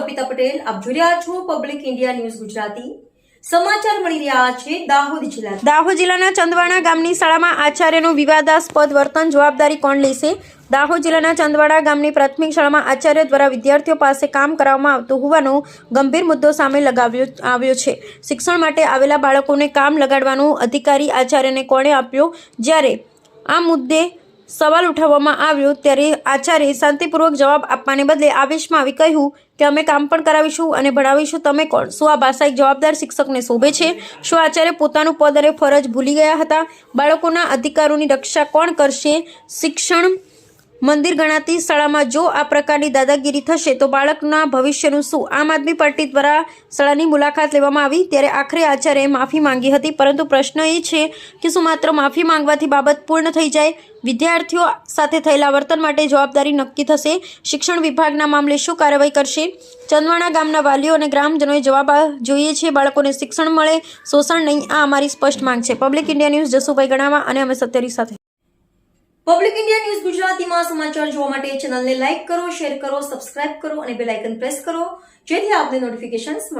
અર્પિતા પટેલ, આપ જોઈ રહ્યા છો પબ્લિક ઇન્ડિયા ન્યૂઝ ગુજરાતી। સમાચાર મળી રહ્યા છે દાહોદ જિલ્લાના ચંદવાડા ગામની શાળામાં આચાર્યનું વિવાદાસ્પદ વર્તન, જવાબદારી કોણ લેશે? દાહોદ જિલ્લાના ચંદવાડા ગામની પ્રાથમિક શાળામાં આચાર્ય દ્વારા વિદ્યાર્થીઓ પાસે કામ કરાવવામાં આવતું હોવાનો ગંભીર મુદ્દો સામે આવ્યો છે। શિક્ષણ માટે આવેલા બાળકોને કામ લગાડવાનો અધિકારી આચાર્યને કોણે આપ્યો? જ્યારે આ મુદ્દે સવાલ ઉઠાવવામાં આવ્યો ત્યારે આચાર્યએ શાંતિપૂર્વક જવાબ આપવાને બદલે આવેશમાં આવી કહ્યું કે અમે કામ પણ કરાવીશું અને ભણાવીશું, તમે કોણ? શું આ ભાષા એક જવાબદાર શિક્ષકને શોભે છે? શું આચાર્ય પોતાનું પદ અને ફરજ ભૂલી ગયા હતા? બાળકોના અધિકારોની રક્ષા કોણ કરશે? શિક્ષણ મંદિર ગણાતી શાળામાં જો આ પ્રકારની દાદાગીરી થશે તો બાળકના ભવિષ્યનું શું? આમ આદમી પાર્ટી દ્વારા શાળાની મુલાકાત લેવામાં આવી ત્યારે આખરે આચાર્યએ માફી માંગી હતી, પરંતુ પ્રશ્ન એ છે કે શું માત્ર માફી માંગવાથી બાબત પૂર્ણ થઈ જાય? વિદ્યાર્થીઓ સાથે થયેલા વર્તન માટે જવાબદારી નક્કી થશે? શિક્ષણ વિભાગના મામલે શું કાર્યવાહી કરશે? ચંદવાડા ગામના વાલીઓ અને ગ્રામજનોએ જવાબ જોઈએ છે। બાળકોને શિક્ષણ મળે, શોષણ નહીં, આ અમારી સ્પષ્ટ માંગ છે। પબ્લિક ઇન્ડિયા ન્યૂઝ, જસુભાઈ ગણાવા અને અમે સત્યરી સાથે। પબ્લિક ઇન્ડિયા ન્યૂઝ ગુજરાતીમાં સમાચાર જોવા માટે ચેનલને લાઇક કરો, શેર કરો, સબસ્ક્રાઇબ કરો અને બેલ આઇકન પ્રેસ કરો, જેથી આપને નોટિફિકેશન્સ મળે।